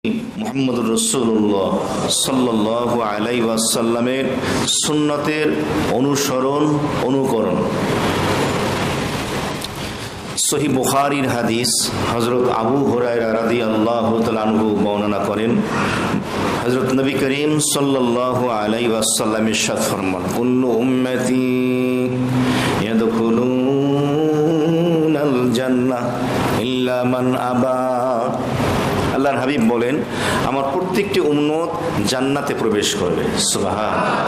মুহাম্মদুর রাসূলুল্লাহ সাল্লাল্লাহু আলাইহি ওয়াসাল্লামের সুন্নতের অনুসরণ অনুকরণ। সহিহ বুখারীর হাদিস, হযরত আবু হুরায়রা রাদিয়াল্লাহু তাআলা আনহু বর্ণনা করেন, হযরত নবী করিম সাল্লাল্লাহু আলাইহি ওয়াসাল্লাম ইরশাদ ফরমান, কুল্লু উম্মতি ইয়াদখুলুনাল জান্নাহ ইল্লা মান আবা। আল্লাহর হাবিব বলেন, আমার প্রত্যেকটি উম্মত জান্নাতে প্রবেশ করবে। সুবহানাল্লাহ।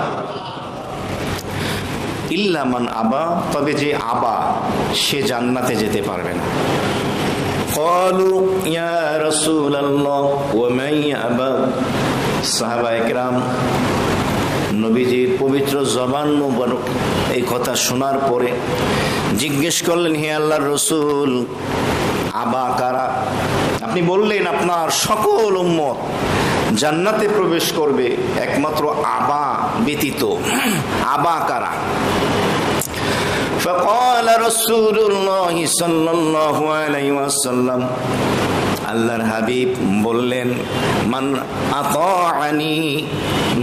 ইল্লা মান আবা, তবে যে আবা সে জান্নাতে যেতে পারবে না। ক্বালু ইয়া রাসূলুল্লাহ ওয়া মান আবা। সাহাবায়ে কেরাম নবীজির পবিত্র জবান মুবারক এই কথা শোনার পরে জিজ্ঞেস করলেন, হে আল্লাহর রাসূল, আবা কারা? আপনি বললেন আপনার সকল উম্মত জান্নাতে প্রবেশ করবে, একমাত্র আবা ব্যতীত। আবা কারা? فقال رسول الله صلى الله عليه وسلم, আল্লাহর হাবিব বললেন, মান আতাআনি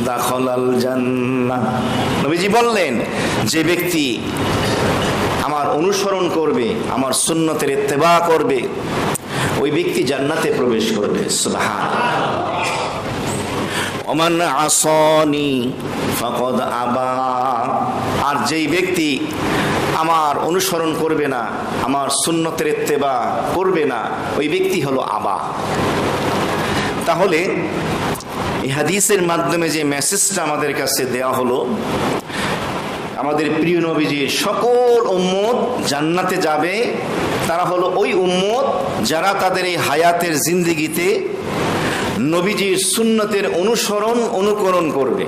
দাখালাল জান্নাহ। নবীজি বললেন, যে ব্যক্তি আমার অনুসরণ করবে, আমার সুন্নতের ইত্তেবা করবে, ওই ব্যক্তি জান্নাতে প্রবেশ করবে। সুবহানাল্লাহ। ওমান আসানি ফাকাদ আবা। আর যেই ব্যক্তি আমার অনুসরণ করবে না, আমার সুন্নতের ইত্তেবা করবে না, ওই ব্যক্তি হলো আবা। তাহলে এই হাদিসের মাধ্যমে যে মেসেজটা আমাদের কাছে দেয়া হলো, আমাদের প্রিয় নবীজির সকল উম্মত জান্নাতে যাবে। তারা হলো ওই উম্মত যারা তাদের এই হায়াতের জিন্দেগিতে নবীজির সুন্নতের অনুসরণ অনুকরণ করবে।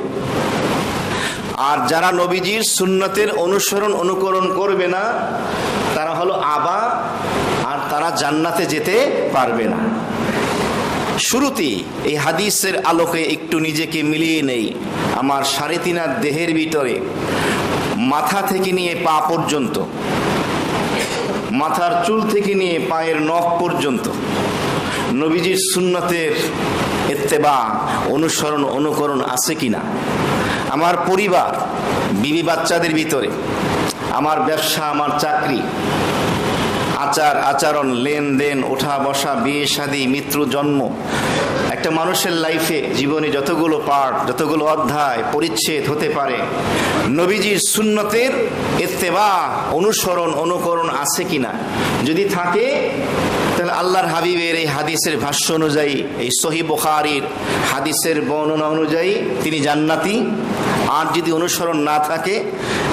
আর যারা নবীজির সুন্নতের অনুসরণ অনুকরণ করবে না, তারা হলো আবা, আর তারা জান্নাতে যেতে পারবে না। শুরুতেই এই হাদিসের আলোকে একটু নিজেকে মিলিয়ে নেই। আমার 3.5 হাত দেহের ভিতরে মাথা থেকে নিয়ে পা পর্যন্ত, মাথার চুল থেকে নিয়ে পায়ের নখ পর্যন্ত নবীজির সুন্নতের ইত্তেবা অনুসরণ অনুকরণ আছে কিনা? আমার পরিবার, বিবি বাচ্চাদের ভিতরে, আমার ব্যবসা, আমার চাকরি, আচার আচরণ, লেনদেন, ওঠা বসা, বিয়ে শাদী, মৃত্যু জন্ম, একটা মানুষের লাইফে জীবনে যতগুলো পার্ট, যতগুলো অধ্যায় পরিচ্ছেদ হতে পারে, নবীজির সুন্নতের ইত্তেবা অনুসরণ অনুকরণ আছে কিনা? যদি থাকে, তাহলে আল্লাহর হাবিবের এই হাদিসের ভাষ্য অনুযায়ী, এই সহিহ বুখারীর হাদিসের বর্ণনা অনুযায়ী তিনি জান্নাতি। আর যদি অনুসরণ না থাকে,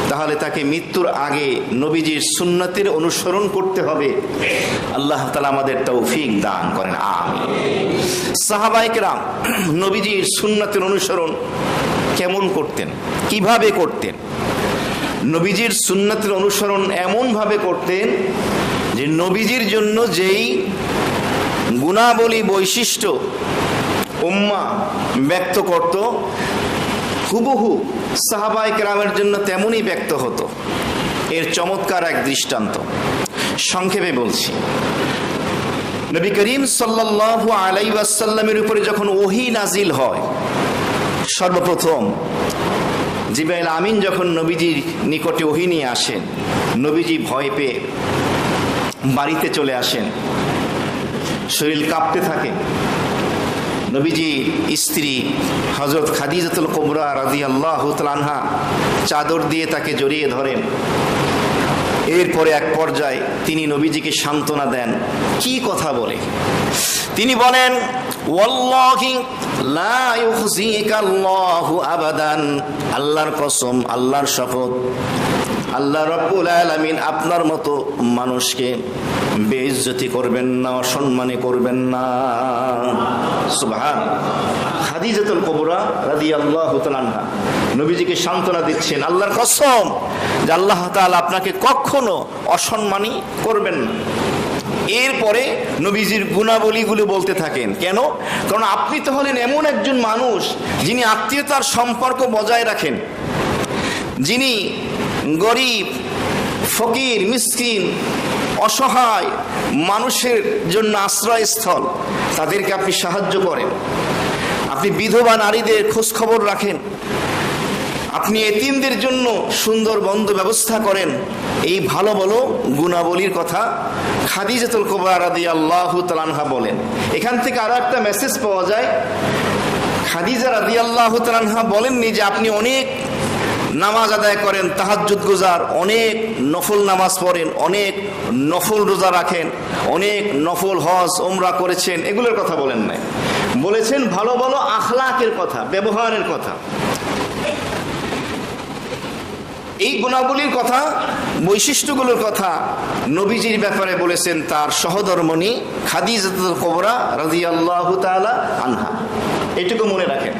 তাহলে তাকে মৃত্যুর আগে নবীজির সুন্নতের অনুসরণ করতে হবে। আল্লাহ তাআলা আমাদের তৌফিক দান করেন, আমিন। সাহাবায়ে কেরাম নবীজির সুন্নতের অনুসরণ কেমন করতেন, কিভাবে করতেন? নবীজির সুন্নতের অনুসরণ এমন ভাবে করতেন যে নবীজির জন্য যেই গুণাবলী বৈশিষ্ট্য উম্মাহ ব্যক্ত করত, হুবহু সাহাবায়ে কেরামের জন্য তেমনই ব্যক্ত হতো। এর চমৎকার এক দৃষ্টান্ত সংক্ষেপে বলছি। নবী করিম সাল্লাল্লাহু আলাইহি ওয়াসাল্লামের উপরে যখন ওহী নাজিল হয়, সর্বপ্রথম জিবরাইল আমিন যখন নবীজির নিকটে ওহী নিয়ে আসেন, নবীজি ভয় পেয়ে বাড়িতে চলে আসেন, শরীর কাঁপতে থাকে। নবীজি স্ত্রী হযরত খাদিজাতুল কুবরা রাদিয়াল্লাহু তাআলা আনহা চাদর দিয়ে তাকে জড়িয়ে ধরেন। এরপরে এক পর্যায়ে তিনি নবীজিকে সান্ত্বনা দেন। কি কথা বলে? তিনি বলেন, ওয়াল্লাহি লা ইউখজিকাল্লাহু আবাদান। আল্লাহর কসম, আল্লাহর শপথ, আল্লাহ রাব্বুল আলামিন আপনার মতো মানুষকে বেইজ্জতি করবেন না, অসম্মানী করবেন না। সুবহানাল্লাহ। খাদিজাতুল কুবরা রাদিয়াল্লাহু তাআলা আনহা নবীজিকে সান্ত্বনা দিচ্ছেন, আল্লাহর কসম যে আল্লাহ তাআলা আপনাকে কখনো অসম্মানী করবেন না। এরপরে নবীজির গুণাবলীগুলো বলতে থাকেন। কেন? কারণ আপনি তো হলেন এমন একজন মানুষ যিনি আত্মীয়তার সম্পর্ক বজায় রাখেন, যিনি গরিব, ফকির, মিসকিন, অসহায় মানুষের জন্য আশ্রয়স্থল, তাদেরকে আপনি সাহায্য করেন, আপনি বিধবা নারীদের খোঁজ খবর রাখেন, আপনি এতিমদের জন্য সুন্দর বন্ধ ব্যবস্থা করেন, এই ভালো ভালো গুণাবলীর কথা খাদিজাতুল কুবরা রাদিয়াল্লাহু তাআলা আনহা বলেন। এখান থেকে আরো একটা মেসেজ পাওয়া যায়, খাদিজা রাদিয়াল্লাহু তাআলা আনহা বলেননি যে আপনি অনেক নামাজ আদায় করেন, তাহাজ্জুদ গুজার, অনেক নফল নামাজ পড়েন, অনেক নফল রোজা রাখেন, অনেক নফল হজ ওমরা করেছেন, এগুলোর কথা বলেন নাই। বলেছেন ভালো ভালো আখলাকের কথা, ব্যবহারের কথা, এই গুণাবলীর কথা, বৈশিষ্ট্যগুলোর কথা নবীজির ব্যাপারে বলেছেন তার সহধর্মণী খাদিজাতুল কুবরা রাদিয়াল্লাহু তাআলা আনহা। এটুকু মনে রাখেন।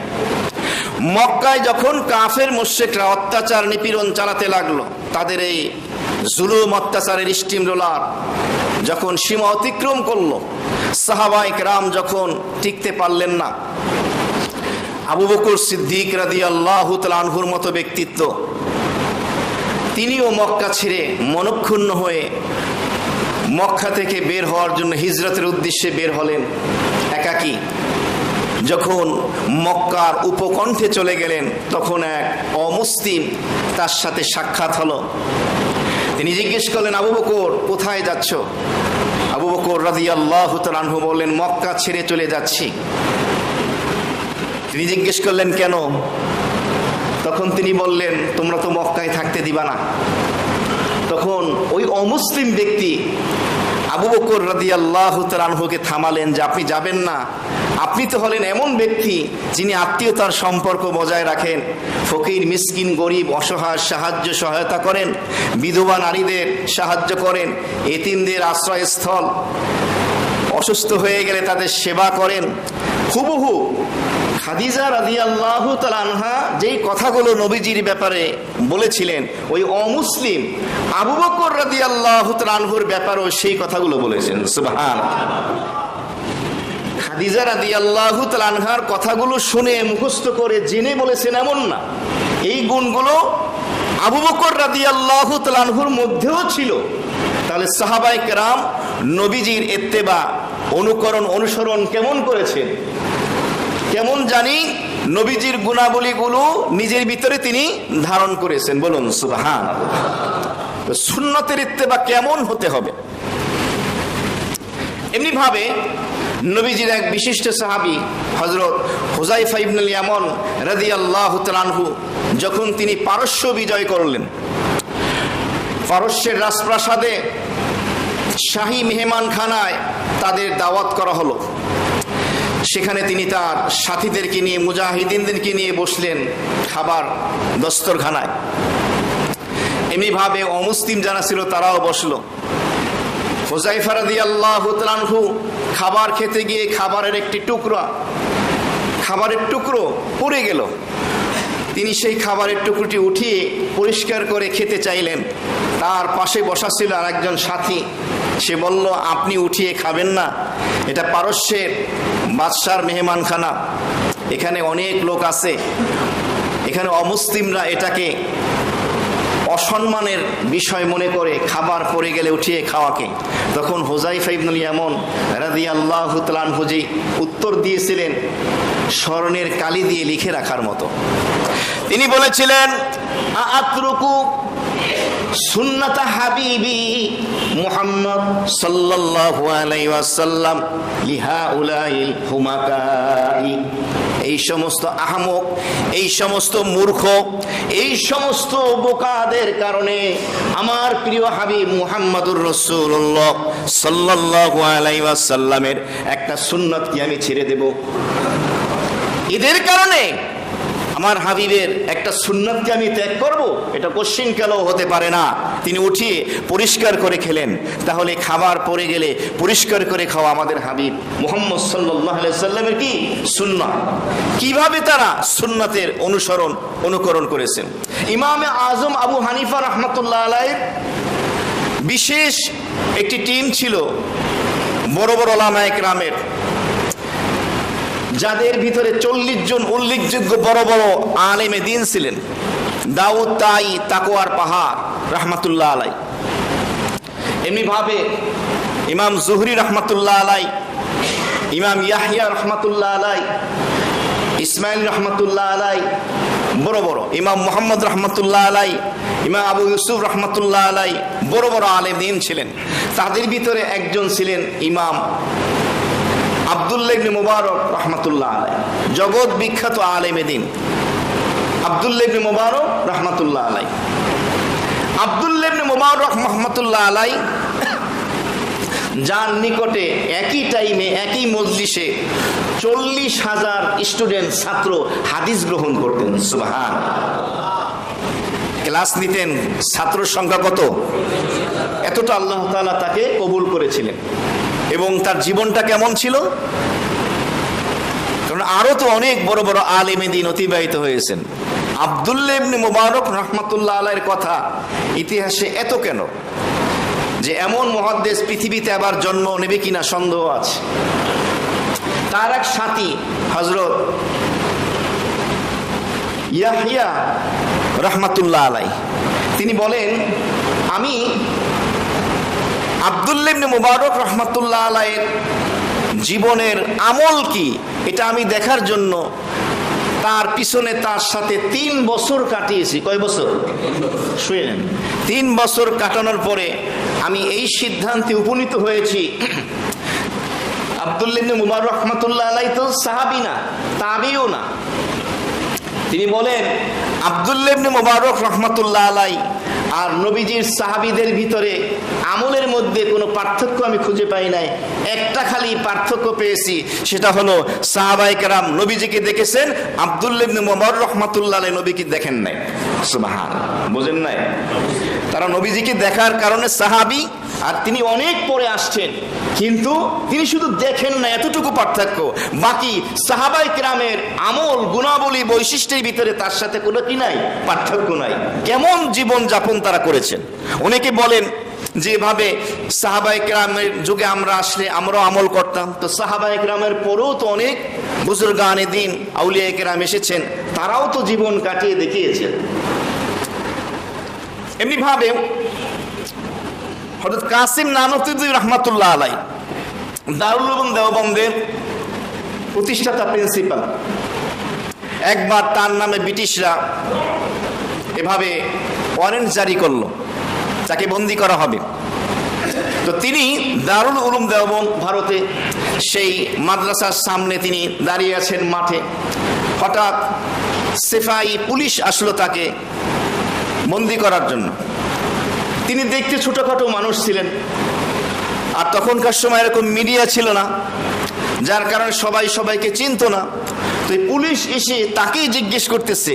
মক্কায় যখন কাফের মুশরিকরা অত্যাচার নিপীড়ন চালাতে লাগলো, তাদের এই জুলুম অত্যাচারের স্টিম রোলার যখন সীমা অতিক্রম করলো, সাহাবায়ে কেরাম যখন টিকতে পারলেন না, আবু বকর সিদ্দিক রাদিয়াল্লাহু তাআলা আনহুর মতো ব্যক্তিত্ব, তিনিও মক্কা ছেড়ে মনক্ষুণ্ণ হয়ে মক্কা থেকে বের হওয়ার জন্য হিজরতের উদ্দেশ্যে বের হলেন একাকী। যখন মক্কার উপকণ্ঠে চলে গেলেন, তখন এক অমুসলিম তার সাথে সাক্ষাৎ হলো। তিনি জিজ্ঞেস করলেন, আবু বকর কোথায় যাচ্ছ? আবু বকর রাদিয়াল্লাহু তাআলা আনহু বললেন, মক্কা ছেড়ে চলে যাচ্ছি। তিনি জিজ্ঞেস করলেন, কেন? তখন তিনি বললেন, তোমরা তো মক্কায় থাকতে দিবা না। তখন ওই অমুসলিম ব্যক্তি আবু বকর রাদিয়াল্লাহু তাআলা আনহুকে থামালেন যে আপনি যাবেন না, আপনি তো হলেন এমন ব্যক্তি যিনি আত্মীয়তার সম্পর্ক বজায় রাখেন, ফকির মিসকিন গরিব অসহায় সাহায্য সহায়তা করেন, বিধবা নারীদের সাহায্য করেন, এতিমদের আশ্রয়স্থল, অসুস্থ হয়ে গেলে তাদের সেবা করেন। হুবহু খাদিজা রাদিয়াল্লাহু তাআলা আনহা যেই কথাগুলো নবীজির ব্যাপারে বলেছিলেন, ওই অমুসলিম আবু বকর রাদিয়াল্লাহু তাআলা আনহুর ব্যাপারেও সেই কথাগুলো বলেছেন। সুবহানাল্লাহ। খাদিজা রাদিয়াল্লাহু তাআলা আনহার কথাগুলো শুনে মুখস্থ করে জেনে বলেছেন এমন না, এই গুণগুলো আবু বকর রাদিয়াল্লাহু তাআলা আনহুর মধ্যেও ছিল। তাহলে সাহাবায়ে কেরাম নবীজির ইত্তেবা, অনুকরণ, অনুসরণ কেমন করেছেন, কেমন জানি নবীজির গুণাবলীগুলো নিজের ভিতরে তিনি ধারণ করেছেন। বলুন সুবহানাল্লাহ। সুন্নতের ইত্তেবা কেমন হতে হবে? এমনি ভাবে নবীজির এক বিশিষ্ট সাহাবী হযরত হুযায়ফা ইবনুল ইয়ামান রাদিয়াল্লাহু তাআলা আনহু যখন তিনি পারস্য বিজয় করলেন, পারস্যের রাজপ্রাসাদে শাহী মেহমানখানায় তাদের দাওয়াত করা হলো। সেখানে তিনি তার সাথীদেরকে নিয়ে, মুজাহিদিনদেরকে নিয়ে বসলেন খাবার দস্তরখানায়। এমনিভাবে অমুসলিম যারা ছিল তারাও বসলো। হুযায়ফা রাদিয়াল্লাহু তাআলা আনহু খাবার খেতে গিয়ে খাবারের টুকরো পড়ে গেল। তিনি সেই খাবারের টুকরোটি উঠিয়ে পরিষ্কার করে খেতে চাইলেন। তার পাশে বসা ছিল আরেকজন সাথী, সে বলল, আপনি উঠিয়ে খাবেন না, এটা পারস্যের বাদশার মেহমানখানা, এখানে অনেক লোক আছে, এখানে অমুসলিমরা এটাকে অসম্মানের বিষয় মনে করে খাবার পড়ে গেলে উঠিয়ে খাওয়াকে। তখন হুযায়ফা ইবনুল ইয়ামান রাদিয়াল্লাহু তাআলা আনহু যে উত্তর দিয়েছিলেন স্বর্ণের কালি দিয়ে লিখে রাখার মতো। তিনি বলেছিলেন, আতরুকু সুন্নাতা হাবিবি মুহাম্মদ সাল্লাল্লাহু আলাইহি ওয়াসাল্লাম লিহাউলাইল হুমাকাই। এই সমস্ত আহমক, এই সমস্ত মূর্খ, এই সমস্ত বোকাদের কারণে আমার প্রিয় হাবিব মুহাম্মদুর রাসূলুল্লাহ সাল্লাল্লাহু আলাইহি ওয়াসাল্লামের একটা সুন্নাত কি আমি ছেড়ে দেব? এদের কারণে আমার হাবিবের একটা সুন্নাতকে আমি ত্যাগ করব? এটা কোশ্চিন কালেও হতে পারে না। তিনি উঠিয়ে পরিষ্কার করে খেলেন। তাহলে খাবার পড়ে গেলে পরিষ্কার করে খাওয়া আমাদের হাবিব মুহাম্মদ সাল্লাল্লাহু আলাইহি সাল্লামের কি সুন্নাত। কিভাবে তারা সুন্নাতের অনুকরণ করেছেন? ইমামে আজম আবু হানিফা রাহমাতুল্লাহ আলাইহির বিশেষ একটি টিম ছিল বড় বড় উলামায়ে কেরামের, যাদের ভিতরে 40 জন উল্লেখযোগ্য বড় বড় আলেমে দ্বীন ছিলেন। দাউদ তাই তাকওয়ার পাহাড় রাহমাতুল্লাহ আলাইহি। এমনি ভাবে ইমাম জুহরি রহমাতুল্লাহ আলাই, ইমাম ইয়াহইয়া রহমাতুল্লাহ আলাই, ইসমাইল রহমাতুল্লাহ আলাই, বড় বড় ইমাম মুহাম্মদ রহমাতুল্লাহ আলাই, ইমাম আবু ইউসুফ রহমাতুল্লাহ আলাই বড় বড় আলেম দিন ছিলেন। তাদের ভিতরে একজন ছিলেন ইমাম আব্দুল্লাহ ইবনে মুবারক রহমাতুল্লাহ আলাই, জগৎ বিখ্যাত আলেম দিন আব্দুল্লাহ ইবনে মুবারক রহমাতুল্লাহ আলাই। আব্দুল্লাহ ইবনে মুবারক রহমাতুল্লাহ আলাই, যার নিকটে একই টাইমে একই মজলিসে 40,000 স্টুডেন্ট ছাত্র হাদিস গ্রহণ করতেন। সুবহানাল্লাহ। ক্লাস নিতেন, ছাত্র সংখ্যা কত? এতটা আল্লাহ তাআলা তাকে কবুল করেছিলেন। এবং তার জীবনটা কেমন ছিল? কারণ আরো তো অনেক বড় বড় আলেমে দ্বীন অতিবাহিত হয়েছেন। আব্দুল্লাহ ইবনে মুবারক রহমাতুল্লাহ আলাইহির কথা ইতিহাসে এত কেন যে এমন মুহাদ্দিস পৃথিবীতে আবার জন্ম নেবে কিনা সন্দেহ আছে। তার এক সাথী হযরত ইয়াহইয়া রহমাতুল্লাহ আলাইহি, তিনি বলেন, আমি আব্দুল্লাহ ইবনে মুবারক রহমাতুল্লাহ আলাইহির জীবনের আমল কি এটা আমি দেখার জন্য তার পিছনে তার সাথে 3 বছর কাটিয়েছি। কয় বছর? শুনেন, 3 বছর কাটানোর পরে আমি এই সিদ্ধান্তে উপনীত হয়েছি, আব্দুল্লাহ ইবনে মুবারক রহমাতুল্লাহ আলাইহি তো সাহাবী না, তাবিও না। তিনি বলেন, আব্দুল্লাহ ইবনে মুবারক রহমাতুল্লাহ আলাইহি আর নবীজির সাহাবীদের ভিতরে আমলের মধ্যে কোনো পার্থক্য আমি খুঁজে পাই নাই। একটা খালি পার্থক্য পেয়েছি, সেটা হলো সাহাবায়ে কেরাম নবীজিকে দেখেছেন, আব্দুল্লাহ ইবনে মুবারক রহমাতুল্লাহ আলাইহি নবীকে দেখেন নাই। সুবহানাল্লাহ, বুঝেন নাই? তারা নবীজিকে দেখার কারণে সাহাবী, আর তিনি অনেক পরে আসছেন, কিন্তু তিনি শুধু দেখেন না, এতটুকু পার্থক্য। বাকি সাহাবায়ে কেরামের আমল, গুণাবলী, বৈশিষ্ট্যের ভিতরে তার সাথে কোনো কি নাই, পার্থক্য নাই। কেমন জীবন যাপন তারা করেছেন। অনেকে বলেন যেভাবে সাহাবায়ে কেরামের যুগে আমরা আসলে আমরাও আমল করতাম, তো সাহাবায়ে কেরামের পরেও তো অনেক বুজুর্গানে দ্বীন আউলিয়ায়ে কেরাম এসেছেন, তারাও তো জীবন কাটিয়ে দেখিয়েছেন। এমনি ভাবে হযরত কাসিম নানুতুবি রহমাতুল্লাহ আলাইহি দারুল উলুম দেওবন্দের প্রতিষ্ঠাতা প্রিন্সিপাল, একবার তার নামে ব্রিটিশরা এভাবে ওয়ারেন্ট জারি করলো, তাকে বন্দী করা হবে। তো তিনি দারুল উলুম দেওবন্দ ভারতে সেই মাদ্রাসার সামনে তিনি দাঁড়িয়ে আছেন মাঠে। হঠাৎ সিপাহী পুলিশ আসলো তাকে বন্দী করার জন্য। তিনি দেখতে ছোটখাটো মানুষ ছিলেন, আর তখনকার সময় এরকম মিডিয়া ছিল না, যার কারণে সবাই সবাইকে চিনত না। তো পুলিশ এসে তাকেই জিজ্ঞেস করতেছে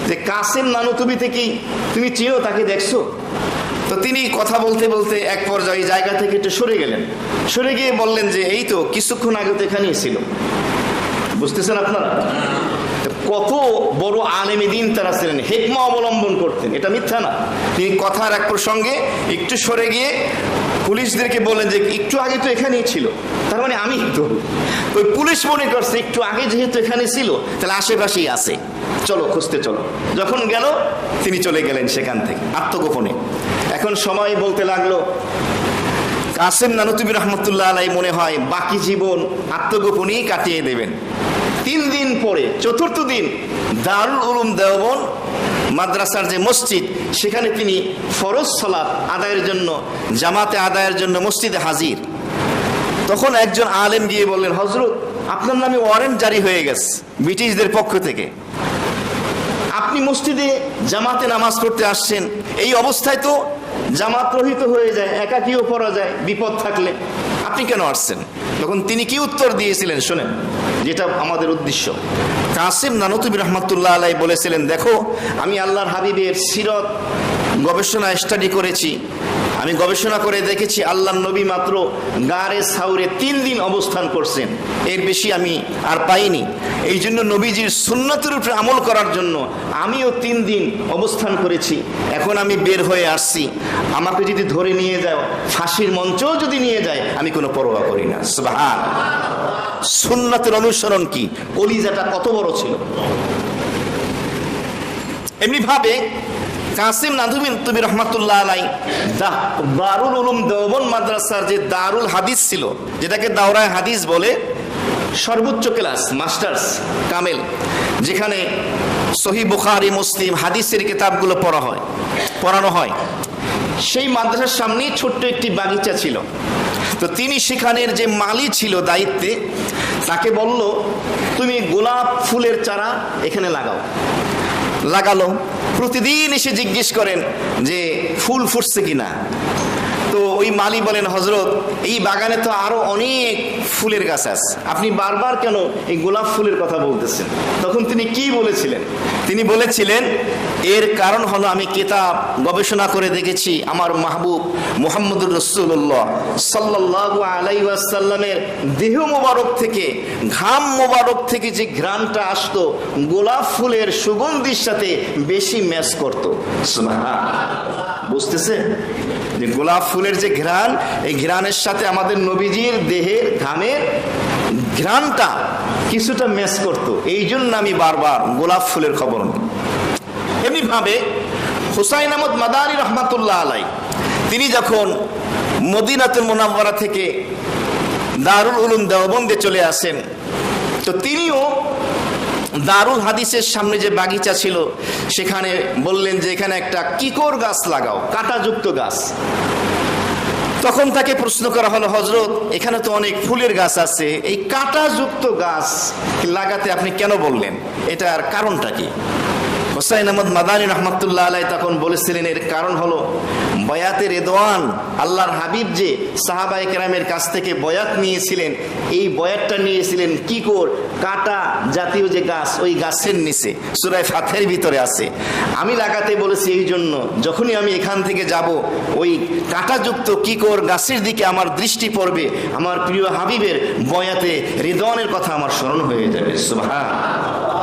যে কাসিম নানুতুবিতে কি তুমি চিনো, তাকে দেখছো? তো তিনি কথা বলতে বলতে এক পর্যায়ে জায়গা থেকে একটু সরে গেলেন। সরে গিয়ে বললেন যে এই তো কিছুক্ষণ আগে তো এখানেই ছিল। বুঝতেছেন আপনারা কত বড় আলেমে দ্বীন তারা ছিলেন, হিকমা অবলম্বন করতেন, এটা মিথ্যা না। তিনি কথার এক প্রসঙ্গে একটু সরে গিয়ে পুলিশদেরকে বললেন যে একটু আগে তো এখানেই ছিল, তার মানে আমি তো। ওই পুলিশ মনে করছে একটু আগে যেহেতু এখানে ছিল তাহলে আশেপাশেই আছে, চলো খুঁজতে চলো। যখন গেল তিনি চলে গেলেন সেখান থেকে আত্মগোপনে। এখন সময় বলতে লাগলো, কাসিম নানুতুবি রহমাতুল্লাহ আলাইহি মনে হয় বাকি জীবন আত্মগোপনেই কাটিয়ে দেবেন। 3 দিন পরে 4th দিন দারুল উলুম দেওবন্দ মাদ্রাসার যে মসজিদ, সেখানে তিনি ফরজ সালাত আদায়ের জন্য, জামাতে আদায়ের জন্য মসজিদে হাজির। তখন একজন আলেম গিয়ে বললেন, হযরত আপনার নামে ওয়ারেন্ট জারি হয়ে গেছে ব্রিটিশদের পক্ষ থেকে, আপনি মসজিদে জামাতে নামাজ পড়তে আসছেন, এই অবস্থায় তো জামাত রহিত হয়ে যায়, একাকিও পড়া যায় বিপদ থাকলে, আপনি কেন আসছেন? তখন তিনি কি উত্তর দিয়েছিলেন শোনেন, যেটা আমাদের উদ্দেশ্য। কাসিম নানুতুবি রহমাতুল্লাহ আলাইহি বলেছিলেন, দেখো আমি আল্লাহর হাবিবের সিরত গবেষণা স্টাডি করেছি, আমি গবেষণা করে দেখেছি আল্লাহর নবী মাত্র গারে সাউরে 3 দিন অবস্থান করছেন, এর বেশি আমি আর পাইনি। এই জন্য নবীজির সুন্নতের উপরে আমল করার জন্য আমিও 3 দিন অবস্থান করেছি। এখন আমি বের হয়ে আসছি, আমাকে যদি ধরে নিয়ে যাও, ফাঁসির মঞ্চেও যদি নিয়ে যায়, আমি কোনো পরোয়া করি না। সুবহানাল্লাহ, সুন্নতের অনুসরণ কি, কলিজাটা কত বড় ছিল। এমনি ভাবে কাসিম নাদভী রহমাতুল্লাহ আলাই দারুল উলুম দেওবন্দ মাদ্রাসার যে দারুল হাদিস ছিল, যেটাকে দাওরায়ে হাদিস বলে, সর্বোচ্চ ক্লাস মাস্টার্স কামেল, যেখানে সহিহ বুখারী মুসলিম হাদিসের কিতাবগুলো পড়ানো হয়, সেই মাদ্রাসার সামনেই ছোট্ট একটি বাগিচা ছিল। তো তিনি সেখানের যে মালি ছিল দায়িত্বে, তাকে বলল তুমি গোলাপ ফুলের চারা এখানে লাগালো। প্রতিদিন এসে জিজ্ঞেস করেন যে ফুল ফুটছে কিনা। তো ওই মালি বলেন, হযরত এই বাগানে তো আরো অনেক ফুলের গাছ আছে, আপনি বারবার কেন এই গোলাপ ফুলের কথা বলতেছেন? তখন তিনি কি বলেছিলেন? তিনি বলেছিলেন, এর কারণ হলো আমি কিতাব গবেষণা করে দেখেছি, আমার মাহবুব মুহাম্মদুর রাসূলুল্লাহ সাল্লাল্লাহু আলাইহি ওয়াসাল্লামের দেহ মোবারক থেকে, ঘাম মোবারক থেকে যে ঘ্রাণটা আসতো, গোলাপ ফুলের সুগন্ধির সাথে বেশি ম্যাচ করতো। সুবহানাল্লাহ, বুঝতেছেন যে গোলাপ ফুলের যে ঘ্রাণ, এই ঘ্রাণের সাথে আমাদের নবীজির দেহের ঘামের ঘ্রাণটা কিছুটা ম্যাচ করতো। এই জন্য আমি বারবার গোলাপ ফুলের খবর নিই। এমনি ভাবে হুসাইন আহমদ মাদানী রহমাতুল্লাহ আলাই, তিনি যখন মদিনাতুল মুনাওয়ারা থেকে দারুল উলুম দেওবন্দে চলে আসেন, তো তিনিও দারুল হাদিসের সামনে যে বাগিচা ছিল সেখানে বললেন যে এখানে একটা কিকর গাছ লাগাও, কাঁটাযুক্ত গাছ। তখন তাকে প্রশ্ন করা হলো, হযরত এখানে তো অনেক ফুলের গাছ আছে, এই কাঁটাযুক্ত গাছ লাগাতে আপনি কেন বললেন? এটার কারণটা কি? হুসাইন আহমদ মাদানী রহমাতুল্লাহ আলাই তখন বলেছিলেন, এর কারণ হলো বয়াতে রিদওয়ান, আল্লাহর হাবিব যে সাহাবায়ে কেরামের কাছ থেকে বয়াত নিয়েছিলেন, এই বয়াতটা নিয়েছিলেন কিকর কাঁটা জাতীয় যে গাছ, ওই গাছের নিচে, সূরা ফাতহের ভিতরে আছে। আমি লাগাতে বলেছি এই জন্য, যখনই আমি এখান থেকে যাব ওই কাঁটাযুক্ত কিকর গাছের দিকে আমার দৃষ্টি পড়বে, আমার প্রিয় হাবিবের বয়াতে রিদওয়ানের কথা আমার স্মরণ হয়ে যাবে। সুবহানাল্লাহ।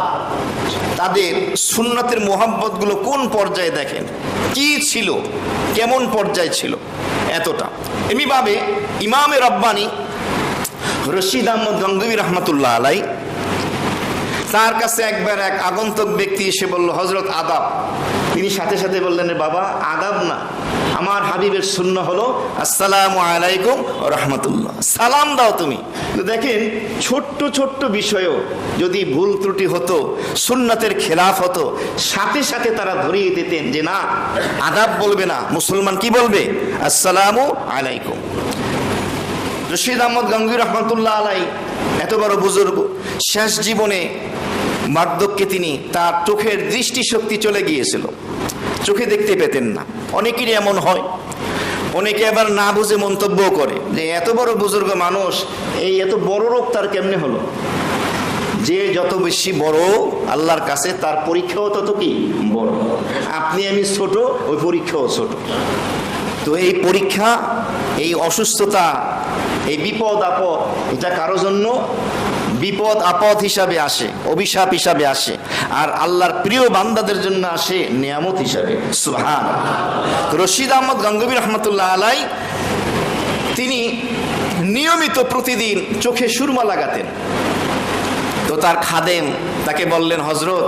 তাদের সুন্নতের মোহাব্বত গুলো কোন পর্যায়ে দেখেন, কি ছিল, কেমন পর্যায়ে ছিল, এতটা। এমনি ভাবে ইমামে রব্বানী রশিদ আহমদ গঙ্গোহী রহমাতুল্লাহ আলাই, তার কাছে একবার এক আগন্তুক ব্যক্তি এসে বলল, হযরত আদাব। তিনি সাথে সাথে বললেন, বাবা আদাব না, আমার হাবিবের সুন্নাহ হলো আসসালামু আলাইকুম ওয়া রাহমাতুল্লাহ, সালাম দাও তুমি। তো দেখেন, ছোট্ট ছোট্ট বিষয়েও যদি ভুল ত্রুটি হতো, সুন্নাতের খেলাফ হতো, সাথে সাথে তারা ধরিয়ে দিতেন যে না, আদাব বলবে না, মুসলমান কি বলবে? আসসালামু আলাইকুম। রশিদ আহমদ গঙ্গোহী রহমাতুল্লাহ আলাই এত বড় বুজুর্গ, শেষ জীবনে বার্ধক্যে তিনি, তার চোখের দৃষ্টিশক্তি চলে গিয়েছিল, চোখে দেখতে পেতেন না। অনেকেরই এমন হয়, অনেকে আবার না বুঝে মন্তব্য করে যে এত বড় বুজুর্গ মানুষ, এই এত বড় রোগ তার কেমনে হলো? যে যত বেশি বড় আল্লাহর কাছে, তার পরীক্ষাও তত কি বড়। আপনি আমি ছোট, ওই পরীক্ষাও ছোট। তো এই পরীক্ষা, এই অসুস্থতা, এই বিপদ আপদ, এটা কারো জন্য বিপদ আপদ হিসাবে আসে, অভিশাপ হিসাবে আসে, আর আল্লাহর প্রিয় বান্দাদের জন্য আসে নিয়ামত হিসাবে। সুবহানাল্লাহ। রশিদ আহমদ গঙ্গোহী রহমাতুল্লাহ আলাই, তিনি নিয়মিত প্রতিদিন চোখে সুরমা লাগাতেন। তো তার খাদেম তাকে বললেন, হযরত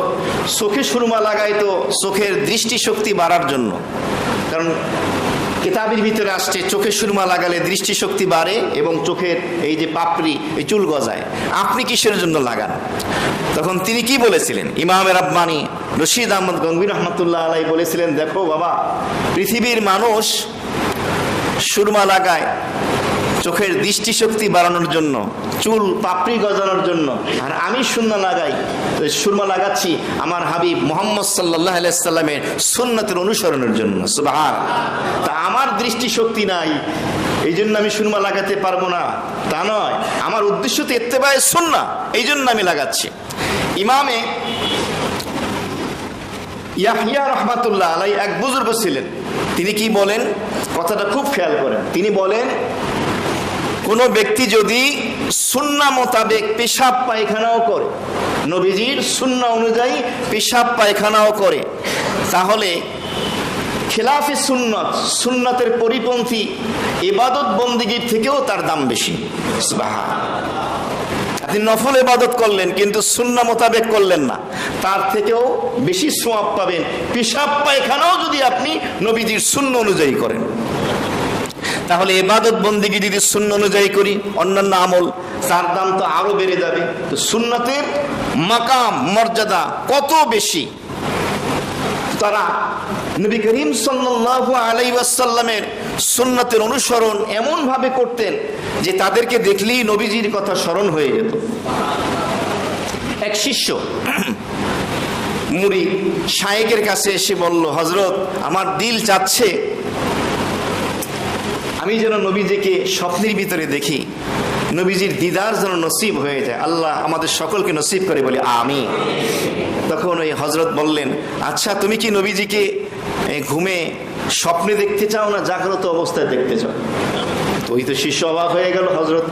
চোখে সুরমা লাগাই তো চোখের দৃষ্টিশক্তি বাড়ার জন্য, কারণ কিতাবের ভিতরে আসছে চোখে সুরমা লাগালে দৃষ্টিশক্তি বাড়ে এবং চোখের এই যে পাপড়ি, এই চুল গজায়। আপনি কিসের জন্য লাগান? তখন তিনি কি বলেছিলেন? ইমামে রব্বানী রশিদ আহমদ গঙ্গোহী রহমাতুল্লাহ আলাই বলেছিলেন, দেখো বাবা, পৃথিবীর মানুষ সুরমা লাগায় চোখের দৃষ্টিশক্তি বাড়ানোর জন্য, চুল পাপড়ি গজানোর জন্য, আর আমি সুরমা লাগাচ্ছি আমার হাবিব মুহাম্মদ সাল্লাল্লাহু আলাইহি সাল্লামের সুন্নতের অনুসরণের জন্য। সুবহানাল্লাহ। তা আমার দৃষ্টিশক্তি নাই, এই জন্য আমি সুরমা লাগাতে পারবো না তা নয়, আমার উদ্দেশ্য তো ইত্তেবায়ে সুন্নাহ, এই জন্য আমি লাগাচ্ছি। ইমামে ইয়াহইয়া রাহমাতুল্লাহ আলাই এক বুজুর্গ ছিলেন, তিনি কি বলেন, কথাটা খুব খেয়াল করেন। তিনি বলেন, কোন ব্যক্তি যদি সুন্নাহ মোতাবেক পেশাব পায়খানাও করে, নবীজির সুন্নাহ অনুযায়ী পেশাব পায়খানাও করে, তাহলে খেলাফে সুন্নত, সুন্নতের পরিপন্থী ইবাদত বন্দেগীর থেকেও তার দাম বেশি। সুবহানাল্লাহ। আপনি নফল ইবাদত করলেন কিন্তু সুন্নাহ মোতাবেক করলেন না, তার থেকেও বেশি সওয়াব পাবেন পেশাব পায়খানাও যদি আপনি নবীজির সুন্নাহ অনুযায়ী করেন। তাহলে ইবাদত বন্দেগী যদি সুন্নাহ অনুযায়ী করি, অন্যান্য আমল, তার দাম তো আরো বেড়ে যাবে। তো সুন্নাতের মাকাম মর্যাদা কত বেশি। তারা নবী করিম সাল্লাল্লাহু আলাইহি ওয়াসাল্লামের সুন্নাতের অনুসরণ এমন ভাবে করতেন যে তাদেরকে দেখলেই নবীজির কথা স্মরণ হয়ে যেত। এক শিষ্য মুরিদ শায়েখের কাছে এসে বলল, হযরত, আমার দিল চাচ্ছে আমি যেন নবীজিকে স্বপ্নের ভিতরে দেখি, নবীজির দিদার যেন নসিব হয়ে যায়। আল্লাহ আমাদের সকলকে নসিব করে, বলে আমিন। তখন ওই হযরত বললেন, আচ্ছা তুমি কি নবীজিকে ঘুমে স্বপ্নে দেখতে চাও না জাগ্রত অবস্থায় দেখতে চাও? তো ওই তো শিষ্য অবাক হয়ে গেল, হযরত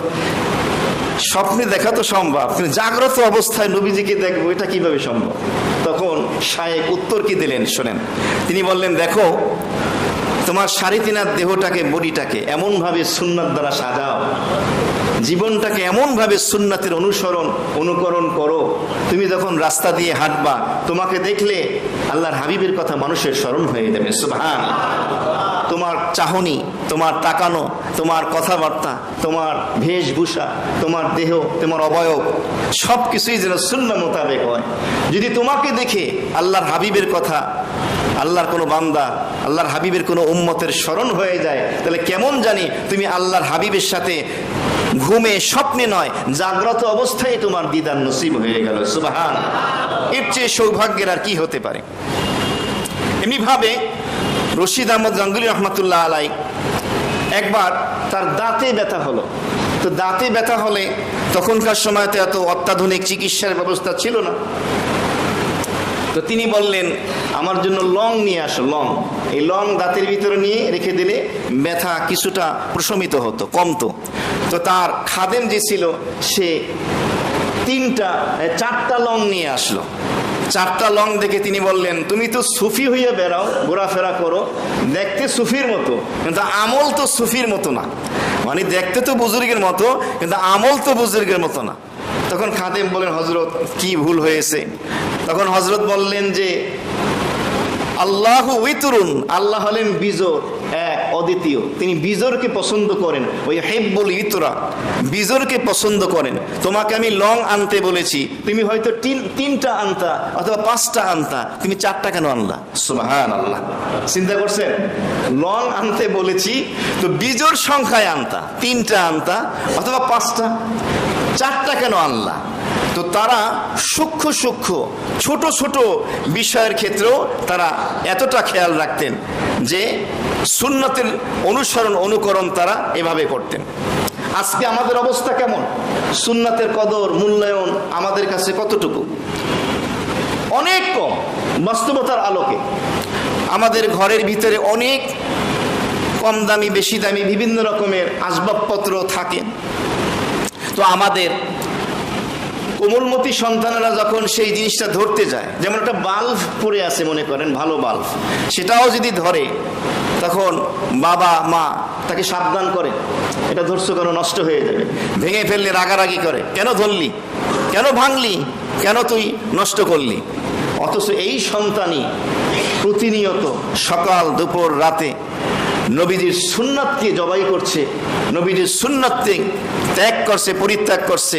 স্বপ্নে দেখা তো সম্ভব, কিন্তু জাগ্রত অবস্থায় নবীজিকে দেখবো এটা কিভাবে সম্ভব? তখন শায়েখ উত্তর কি দিলেন শোনেন। তিনি বললেন, দেখো তোমার সারিতিনার দেহটাকে, বডিটাকে এমন ভাবে সুন্নাত দ্বারা সাজাও, জীবনটাকে এমন ভাবে সুন্নাতের অনুকরণ করো, তুমি যখন রাস্তা দিয়ে হাঁটবা তোমাকে দেখলে আল্লাহর হাবিবের কথা মানুষের স্মরণ হয়ে যাবে। সুবহানাল্লাহ। তোমার চাহনি, তোমার তাকানো, তোমার কথাবার্তা, তোমার বেশভূষা, তোমার দেহ, তোমার অবয়ব সবকিছুই যেন সুন্নাহ মোতাবেক হয়। যদি তোমাকে দেখে আল্লাহর হাবিবের কথা, আল্লাহর কোনো বান্দা, আল্লাহর হাবিবের কোনো উম্মতের স্মরণ হয়ে যায়, তাহলে কেমন জানি তুমি আল্লাহর হাবিবের সাথে ঘুমে স্বপ্নে নয় জাগ্রত অবস্থায় তোমার দিদার নসিব হয়ে গেল। সুবহানাল্লাহ। এর চেয়ে সৌভাগ্যের আর কি হতে পারে? এমনি ভাবে রশিদ আহমদ গাঙ্গুলী রহমাতুল্লাহ আলাই একবার তার দাঁতে ব্যথা হলো। তো দাঁতে ব্যথা হলে তখনকার সময়তে এত অত্যাধুনিক চিকিৎসার ব্যবস্থা ছিল না। তো তিনি বললেন, আমার জন্য লং নিয়ে আসো, লং। এই লং দাঁতের ভিতরে নিয়ে রেখে দিলে ব্যথা কিছুটা প্রশমিত হতো, কমতো। তো তার খাদেম যে ছিল সে 4টা লং নিয়ে আসলো। 4টা লং দেখে তিনি বললেন, তুমি তো সুফি হয়ে বেড়াও, ঘোরাফেরা করো, দেখতে সুফির মতো, কিন্তু আমল তো সুফির মতো না। মানে দেখতে তো বুজুর্গের মতো, কিন্তু আমল তো বুজুর্গের মতো না। তখন খাদেম বলেন, হযরত কি ভুল হয়েছে? তখন হযরত বললেন যে আল্লাহু উইতরুন, আল্লাহ হলেন বিজোড়, এক, অদ্বিতীয়। তিনি বিজোড়কে পছন্দ করেন, ওই হিব্বুল ইতরা, বিজোড়কে পছন্দ করেন। তোমাকে আমি লং আনতে বলেছি, তুমি হয়তো 3টা আনতা অথবা 5টা আনতা, তুমি 4টা কেন আনলা? সুবহানাল্লাহ। চিন্তা করছেন? লং আনতে বলেছি তো বিজোড় সংখ্যায় আনতা, 3টা আনতা অথবা 5টা, 4টা কেন আনলা? তো তারা সূক্ষ্ম ছোট ছোট বিষয়ের ক্ষেত্রেও তারা এতটা খেয়াল রাখতেন যে সুন্নতের অনুকরণ তারা এভাবে করতেন। আজকে আমাদের অবস্থা কেমন? সুন্নতের কদর, মূল্যায়ন আমাদের কাছে কতটুকু? অনেক কম। বাস্তবতার আলোকে আমাদের ঘরের ভিতরে অনেক কম দামি, বেশি দামি বিভিন্ন রকমের আসবাবপত্র থাকে। তো আমাদের কোমলমতি সন্তানেরা যখন সেই জিনিসটা ধরতে যায়, যেমন একটা বাল্ব পড়ে আছে মনে করেন, ভালো বাল্ব, সেটাও যদি ধরে তখন বাবা মা তাকে সাবধান করে, এটা ধরছো কেন, নষ্ট হয়ে যাবে। ভেঙে ফেললে রাগারাগি করে, কেন ধরলি, কেন ভাঙলি, কেন তুই নষ্ট করলি। অথচ এই সন্তানই প্রতিনিয়ত সকাল দুপুর রাতে নবীজির সুন্নাতকে জবাই করছে, নবীজির সুন্নাতকে ত্যাগ করছে, পরিত্যাগ করছে।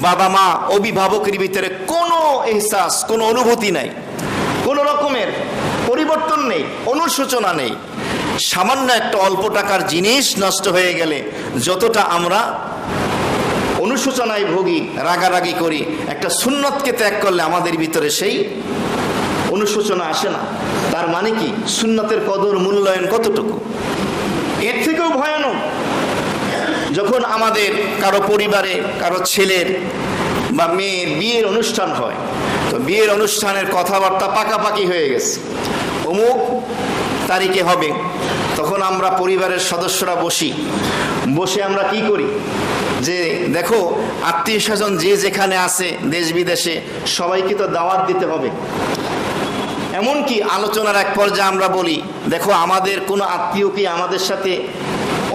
বাবা মা অভিভাবকের ভিতরে কোনো এহসাস, কোনো অনুভূতি নাই, কোনো রকমের পরিবর্তন নেই, অনুশোচনা নেই। সামান্য একটা অল্প টাকার জিনিস নষ্ট হয়ে গেলে যতটা আমরা অনুশোচনায় ভোগী, রাগারাগি করি, একটা সুন্নতকে ত্যাগ করলে আমাদের ভিতরে সেই অনুশোচনা আসে না। তার মানে কি? সুন্নতের কদর, মূল্যায়ন কতটুকু? এর থেকেও ভয়ানক, যখন আমাদের কারো পরিবারে কারো ছেলের বা মেয়ের বিয়ের অনুষ্ঠান হয়, তো বিয়ের অনুষ্ঠানের কথাবার্তা পাকাপাকি হয়ে গেছে, অমুক তারিখে হবে। তখন আমরা পরিবারের সদস্যরা বসে আমরা কি করি, যে দেখো আত্মীয় স্বজন যে যেখানে আছে দেশ বিদেশে সবাইকে তো দাওয়াত দিতে হবে। এমনকি আলোচনার এক পর্যায়ে আমরা বলি, দেখো আমাদের কোনো আত্মীয় কি আমাদের সাথে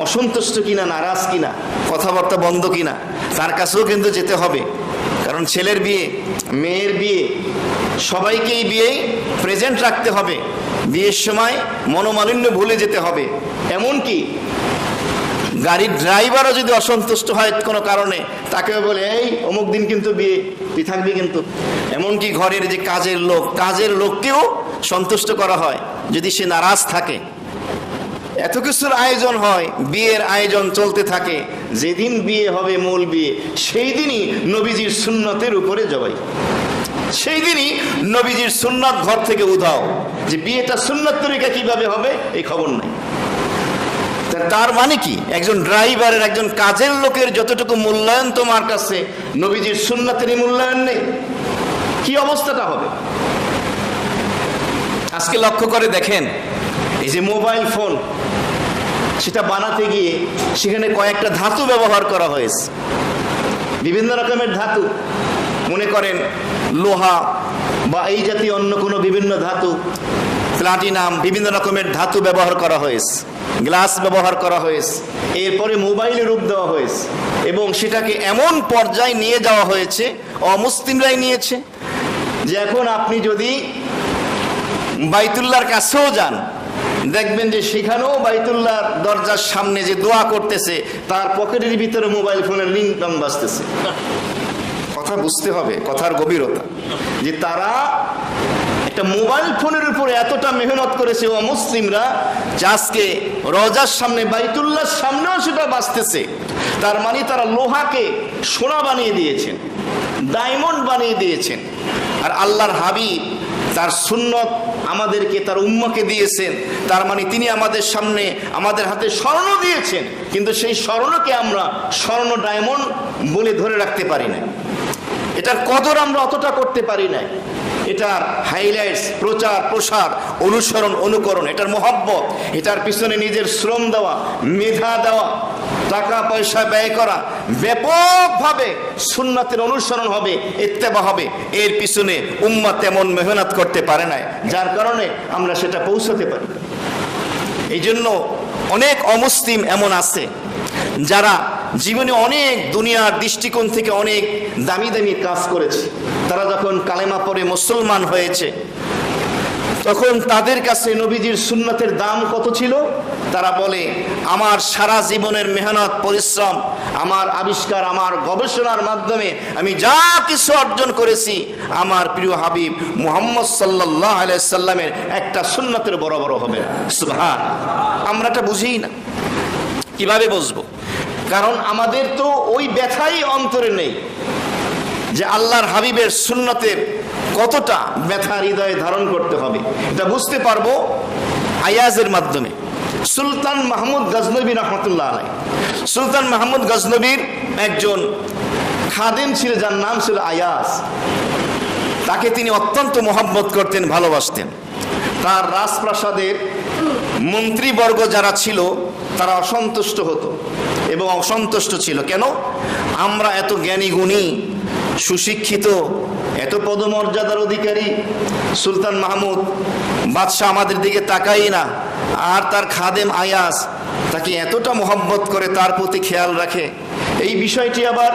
অসন্তুষ্ট কিনা, নারাজ কিনা, কথাবার্তা বন্ধ কিনা, তার কাছেও কিন্তু যেতে হবে। কারণ ছেলের বিয়ে, মেয়ের বিয়ে, সবাইকেই বিয়ে প্রেজেন্ট রাখতে হবে, বিয়ের সময় মনোমালিন্য ভুলে যেতে হবে। এমনকি গাড়ির ড্রাইভারও যদি অসন্তুষ্ট হয় কোনো কারণে, তাকেও বলে এই অমুক দিন কিন্তু বিয়ে, তুই থাকবি কিন্তু। এমনকি ঘরের যে কাজের লোককেও সন্তুষ্ট করা হয় যদি সে নারাজ থাকে। এত কিছুর আয়োজন হয়, বিয়ের আয়োজন চলতে থাকে। যেদিন বিয়ে হবে, মূল বিয়ে, সেই দিনই নবীজির সুন্নতের উপরে জবাই, সেই দিনই নবীজির সুন্নত ঘর থেকে উধাও। যে বিয়েটা সুন্নত তরিকা কিভাবে হবে এই খবর নাই। তার মানে কি, একজন ড্রাইভারের, একজন কাজের লোকের যতটুকু মূল্যায়ন তোমার কাছে, নবীজির সুন্নতেরই মূল্যায়ন নেই? কি অবস্থাটা হবে? আজকে লক্ষ্য করে দেখেন, এই যে মোবাইল ফোন, সেটা বানাতে গিয়ে সেখানে কয়েকটা ধাতু ব্যবহার করা হয়েছে, বিভিন্ন রকমের ধাতু। মনে করেন লোহা বা এই জাতীয় অন্য কোনো বিভিন্ন ধাতু, প্লাটিনাম, বিভিন্ন রকমের ধাতু ব্যবহার করা হয়েছে, গ্লাস ব্যবহার করা হয়েছে। এরপরে মোবাইলের রূপ দেওয়া হয়েছে এবং সেটাকে এমন পর্যায়ে নিয়ে যাওয়া হয়েছে, অমুসলিমরাই নিয়েছে, যে এখন আপনি যদি বাইতুল্লাহর কাছেও যান, দেখবেন যে সেখানেও বাইতুল্লাহর দরজার সামনে যে দোয়া করতেছে, তার পকেটের ভিতরে মোবাইল ফোনের রিংটং বাজতেছে। কথা বুঝতে হবে, কথার গভীরতা, যে তারা একটা মোবাইল ফোনের উপরে এতটা মেহনত করেছে ও মুসলিমরা, যে আজকে রোজার সামনে, বাইতুল্লাহর সামনেও সেটা বাজতেছে। তার মানে তারা লোহাকে সোনা বানিয়ে দিয়েছেন, ডায়মন্ড বানিয়ে দিয়েছেন। আর আল্লাহর হাবিব তার সুন্নত আমাদেরকে, তার উম্মকে দিয়েছেন। তার মানে তিনি আমাদের সামনে, আমাদের হাতে স্বর্ণ দিয়েছেন, কিন্তু সেই স্বর্ণকে আমরা স্বর্ণ ডায়মন্ড বলে ধরে রাখতে পারি না। এটার কদর আমরা অতটা করতে পারি না। এটার হাইলাইটস, প্রচার প্রসার, অনুসরণ, অনুকরণ, এটার মহব্বত, এটার পিছনে নিজের শ্রম দেওয়া, মেধা দেওয়া, টাকা পয়সা ব্যয় করা, ব্যাপকভাবে সুন্নাতের অনুসরণ হবে, ইত্তেবা হবে, এর পিছনে উম্মাহ তেমন মেহনত করতে পারে না, যার কারণে আমরা সেটা পৌঁছাতে পারি। এই জন্য অনেক অমুসলিম এমন আছে যারা জীবনে অনেক দুনিয়ার দৃষ্টিকোণ থেকে অনেক দামি দামি কাজ করেছে। তারা যখন কালেমা পড়ে মুসলমান হয়েছে, তখন তাদের কাছে নবীজির সুন্নতের দাম কত ছিল? তারা বলে, আমার সারা জীবনের মেহনত, পরিশ্রম, আমার আবিষ্কার, আমার গবেষণার মাধ্যমে আমি যা কিছু অর্জন করেছি, আমার প্রিয় হাবিব মুহাম্মদ সাল্লাল্লাহু আলাইহি সাল্লামের একটা সুন্নতের বরাবর হবে না। সুবহান। আমরা এটা বুঝিই না। কিভাবে বুঝবো? কারণ আমাদের তো ওই ব্যথাই অন্তরে নেই যে আল্লাহর হাবিবের সুন্নতের কতটা ব্যথা হৃদয়ে ধারণ করতে হবে। এটা বুঝতে পারবো আয়াজের মাধ্যমে। সুলতান মাহমুদ গজনবী রহমতুল্লাহ আলাইহি, সুলতান মাহমুদ গজনবীর একজন খাদেম ছিল, যার নাম ছিল আয়াজ। তাকে তিনি অত্যন্ত মহব্বত করতেন, ভালোবাসতেন। তার রাজপ্রাসাদের মন্ত্রীবর্গ যারা ছিল, তারা অসন্তুষ্ট হতো এবং অসন্তুষ্ট ছিল। কেন? আমরা এত জ্ঞানী গুণী, সুশিক্ষিত, এত পদমর্যাদার অধিকারী, সুলতান মাহমুদ বাদশাহ আমাদের দিকে তাকাই না, আর তার খাদেম আয়াজ তাকে এতটা মহব্বত করে, তার প্রতি খেয়াল রাখে। এই বিষয়টি আবার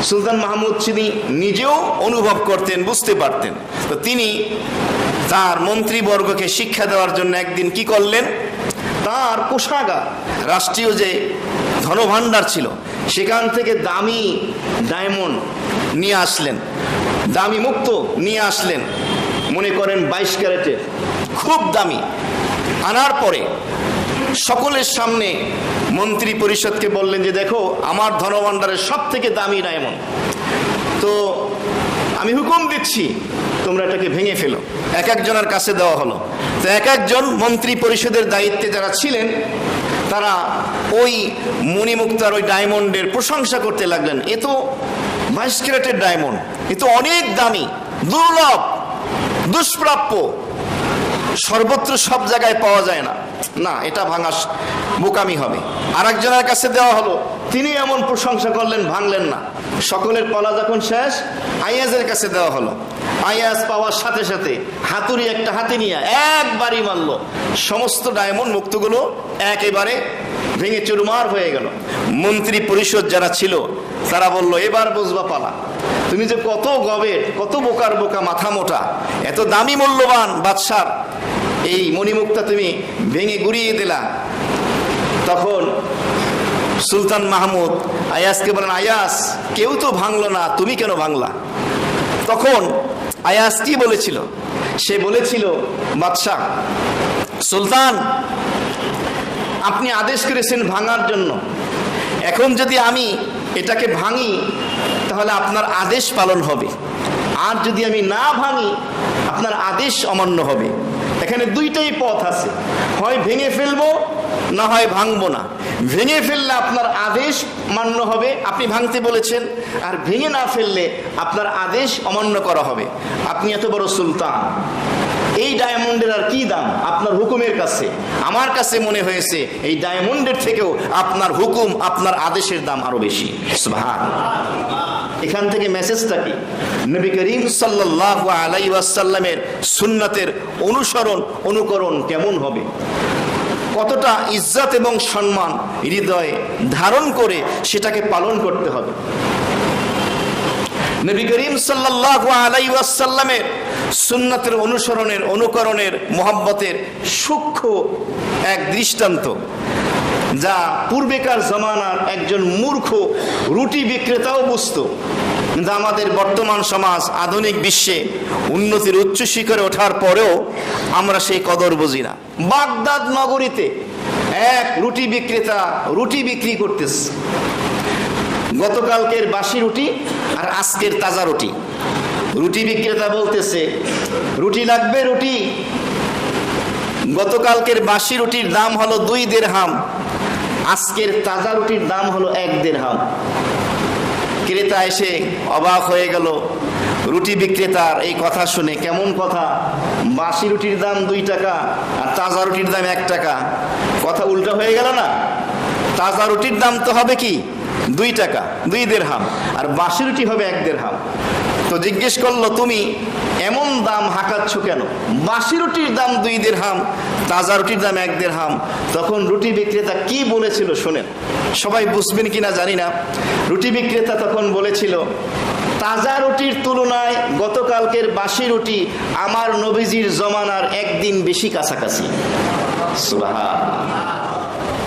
সুলতান মাহমুদ তিনি নিজেও অনুভব করতেন, বুঝতে পারতেন। তো তিনি তার মন্ত্রীবর্গকে শিক্ষা দেওয়ার জন্য একদিন কি করলেন, তার কোষাগার, রাষ্ট্রীয় যে ধনভাণ্ডার ছিল, সেখান থেকে দামি ডায়মন্ড নিয়ে আসলেন, দামি মুক্ত নিয়ে আসলেন, মনে করেন 22 ক্যারেটের, খুব দামি। আনার পরে সকলের সামনে মন্ত্রী পরিষদকে বললেন যে দেখো, আমার ধনভাণ্ডারের সব থেকে দামি ডায়মন্ড, তো আমি হুকুম দিচ্ছি তোমরা এটাকে ভেঙে ফেলো। এক একজনের কাছে দেওয়া হলো। তো এক একজন মন্ত্রী পরিষদের দায়িত্বে যারা ছিলেন, তারা ওই মণিমুক্তার ওই ডায়মন্ডের প্রশংসা করতে লাগলেন। এ তো 22 ক্যারেটের ডায়মন্ড, এ তো অনেক দামি, দুর্লভ, দুষ্প্রাপ্য, সর্বত্র সব জায়গায় পাওয়া যায় না, না এটা ভাঙা বোকামি হবে। আর একজনের কাছে দেওয়া হলো, তিনি এমন প্রশংসা করলেন, ভাঙলেন না। সকলের পালা যখন শেষ, আয়াজের কাছে দেওয়া হলো। আয়াজ পাওয়ার সাথে সাথে হাতুড়ি একটা হাতে নিয়ে একবারই মারল, সমস্ত ডায়মন্ড মুক্তগুলো একেবারে ভেঙে চুরমার হয়ে গেল। মন্ত্রী পরিষদ যারা ছিল, তারা বলল এবার বুঝবা পালা। তুমি যে কত গবেট, কত বোকার বোকা, মাথা মোটা, এত দামি মূল্যবান বাদশার এই মণিমুক্তা তুমি ভেঙে গুড়িয়ে দিলা। তখন সুলতান মাহমুদ আয়াসকে বলেন, আয়াস কেউ তো ভাঙলো না, তুমি কেন ভাঙলা? তখন আয়াস কি বলেছিল? সে বলেছিল, বাদশাহ সুলতান, আপনি আদেশ করেছেন ভাঙার জন্য, এখন যদি আমি এটাকে ভাঙি তাহলে আপনার আদেশ পালন হবে, আর যদি আমি না ভাঙি আপনার আদেশ অমান্য হবে। এখানে দুইটাই পথ আছে, হয় ভেঙে ফেলবো না হয় ভাঙবো না। ভেঙে ফেললে আপনার আদেশ মান্য হবে, আপনি ভাঙতে বলেছেন, আর ভেঙে না ফেললে আপনার আদেশ অমান্য করা হবে। আপনি এত বড় সুলতান, এই ডায়মন্ডের আর কি দাম আপনার হুকুমের কাছে? আমার কাছে মনে হয়েছে এই ডায়মন্ডের থেকেও আপনার হুকুম, আপনার আদেশের দাম আরো বেশি। সুবহানাল্লাহ। এখান থেকে মেসেজটা কি? নবী করিম সাল্লাল্লাহু আলাইহি ওয়াসাল্লামের সুন্নাতের অনুসরণ অনুকরণ কেমন হবে, কতটা ইজ্জত এবং সম্মান হৃদয়ে ধারণ করে সেটাকে পালন করতে হবে। নবী করিম সাল্লাল্লাহু আলাইহি ওয়াসাল্লামের সুন্নাতের অনুসরণের অনুকরণের মোহাব্বতের সূক্ষ্ম এক দৃষ্টান্ত, যা পূর্বেকার জমানার একজন মূর্খ রুটি বিক্রেতাও বুঝতো, কিন্তু আমাদের বর্তমান সমাজ আধুনিক বিশ্বে উন্নতির উচ্চ শিখরে ওঠার পরেও আমরা সেই কদর বুঝি না। বাগদাদ নগরীতে এক রুটি বিক্রেতা রুটি বিক্রি করতেছে, গতকালকের বাসি রুটি আর আজকের তাজা রুটি। রুটি বিক্রেতা বলতেছে, রুটি লাগবে রুটি? গতকালকের বাসি রুটির দাম হলো 2 দিরহাম, আজকের তাজা রুটির দাম হলো 1 দিরহাম। ক্রেতা এসে অবাক হয়ে গেল রুটি বিক্রেতার এই কথা শুনে। কেমন কথা? বাসি রুটির দাম 2 টাকা আর তাজা রুটির দাম 1 টাকা, কথা উল্টা হয়ে গেল না? তাজা রুটির দাম তো হবে কি 2 টাকা, 2 দিরহাম, আর বাসি রুটি হবে 1 দিরহাম। তো জিজ্ঞেস করলো, তুমি এমন দাম হাঁকাচ্ছ কেন? বাসি রুটির দাম 2 দিরহাম, তাজা রুটির দাম 1 দিরহাম। তখন রুটি বিক্রেতা কি বলেছিল শোনেন, সবাই বুঝবেন কিনা জানি না। রুটি বিক্রেতা তখন বলেছিল, তাজা রুটির তুলনায় গতকালকের বাসি রুটি আমার নবীজির জমানার 1 দিন বেশি কাছাকাছি। সুবহানাল্লাহ।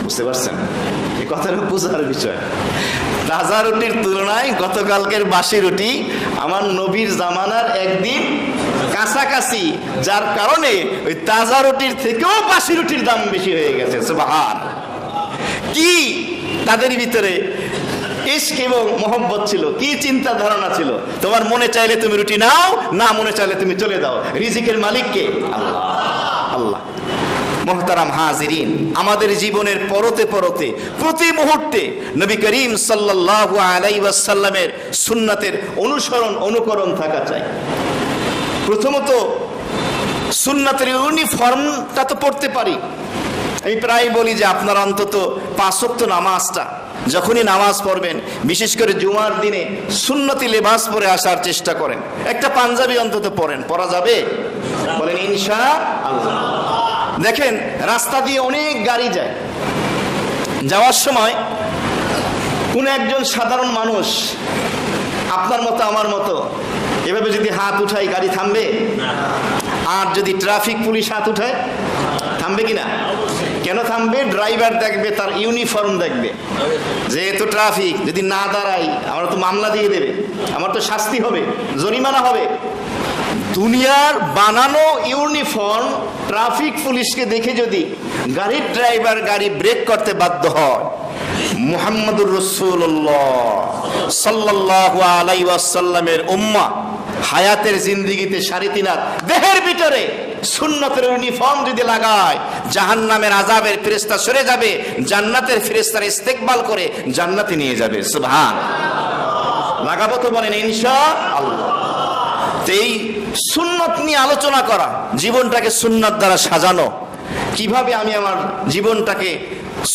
বুঝতে পারছেন? এই কথাটা বোঝার বিষয়। তাজা রুটির তুলনায় গতকালকের বাসি রুটি আমার নবীর জামানার 1 দিন কাছাকাছি, যার কারণে ওই তাজা রুটির থেকেও বাসি রুটির দাম বেশি হয়ে গেছে। সুবহানাল্লাহ। কি তাদের ভিতরে ইশক এবং মোহব্বত ছিল, কি চিন্তা ধারণা ছিল! তোমার মনে চাইলে তুমি রুটি নাও, না মনে চাইলে তুমি চলে দাও। রিজিকের মালিক কে? আল্লাহ। আল্লাহ। মোহতারাম হাজিরিন, আমাদের জীবনের পরতে পরতে প্রতি মুহূর্তে নবী করিম সাল্লাল্লাহু আলাইহি ওয়াসাল্লামের সুন্নাতের অনুসরণ অনুকরণ থাকা চাই। প্রথমত সুন্নাতের ইউনিফর্মটা তো পড়তে পারি। আমি প্রায় বলি যে আপনারা অন্তত 5 ওয়াক্ত নামাজটা যখনই নামাজ পড়বেন, বিশেষ করে জুমার দিনে সুন্নতি লেবাস পরে আসার চেষ্টা করেন। একটা পাঞ্জাবি অন্তত পরেন। পরা যাবে? বলেন ইনশাআল্লাহ। দেখেন রাস্তা দিয়ে অনেক গাড়ি যায়, যাওয়ার সময় কোন একজন সাধারণ মানুষ আপনার মতো আমার মতো এভাবে যদি হাত উঠায়, গাড়ি থামবে? আর যদি ট্রাফিক পুলিশ হাত উঠায়, থামবে কিনা? কেন থামবে? ড্রাইভার দেখবে, তার ইউনিফর্ম দেখবে, যেহেতু ট্রাফিক, যদি না দাঁড়াই আমরা তো মামলা দিয়ে দেবে, আমার তো শাস্তি হবে, জরিমানা হবে। দুনিয়ার বানানো ইউনিফর্ম ট্রাফিক পুলিশকে দেখে যদি গাড়ির ড্রাইভার গাড়ি ব্রেক করতে বাধ্য হয়, মুহাম্মদুর রাসূলুল্লাহ সাল্লাল্লাহু আলাইহি ওয়াসাল্লামের উম্মাহ হায়াতের জিন্দেগিতে 3.5 হাত দেহের ভিতরে সুন্নতের ইউনিফর্ম যদি লাগায়, জাহান্নামের আযাবের ফেরেশতা সরে যাবে, জান্নাতের ফেরেশতারা ইস্তেকবাল করে জান্নাতে নিয়ে যাবে। সুবহানাল্লাহ। লাগাবো তো? বলেন ইনশাআল্লাহ। এই সুন্নত নিয়ে আলোচনা করা, জীবনটাকে সুন্নত দ্বারা সাজানো, কিভাবে আমি আমার জীবনটাকে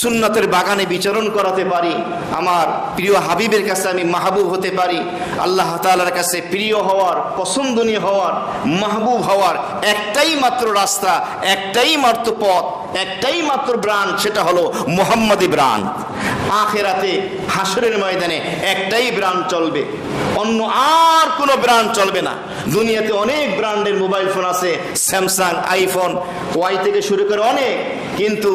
সুন্নতের বাগানে বিচরণ করাতে পারি, আমার প্রিয় হাবিবের কাছে আমি মাহবুব হতে পারি, আল্লাহ তাআলার কাছে প্রিয় হওয়ার, পছন্দনীয় হওয়ার, মাহবুব হওয়ার একটাই মাত্র রাস্তা, একটাই মাত্র পথ, একটাই মাত্র ব্রান্ড, সেটা হলো মুহাম্মাদি ব্রান্ড। আখিরাতে হাসরের ময়দানে একটাই ব্র্যান্ড চলবে, অন্য আর কোনো ব্র্যান্ড চলবে না। দুনিয়াতে অনেক ব্র্যান্ডের মোবাইল ফোন আছে, স্যামসাং, আইফোন, ওয়াই থেকে শুরু করে অনেক, কিন্তু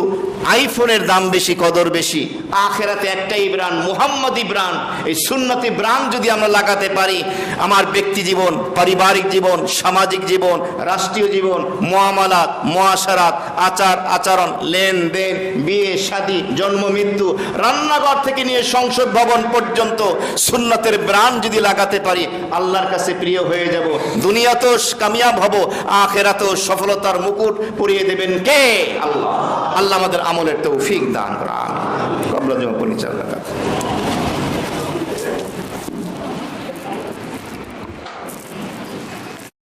আইফোনের দাম বেশি, কদর বেশি। আখিরাতে একটাই ব্র্যান্ড, মুহাম্মাদি ব্র্যান্ড। এই সুন্নতি ব্র্যান্ড যদি আমরা লাগাতে পারি, আমার ব্যক্তি জীবন, পারিবারিক জীবন, সামাজিক জীবন, রাষ্ট্রীয় জীবন, মুআমালাত, মুআশারাত, আচার আচরণ, লেনদেন, বিয়ে শাদী, জন্ম মৃত্যু, রান্নাঘর থেকে নিয়ে সংসদ ভবন পর্যন্ত সুন্নতের ব্র্যান্ড যদি লাগাতে পারি, আল্লাহর কাছে প্রিয় হয়ে যাব, দুনিয়াতেও কামিয়াব হব, আখিরাতেও সফলতার মুকুট পরিয়ে দেবেন কে? আল্লাহ। আল্লাহ আমাদের আমলের তৌফিক দান করেন। কবলা জমা পরিচালনা।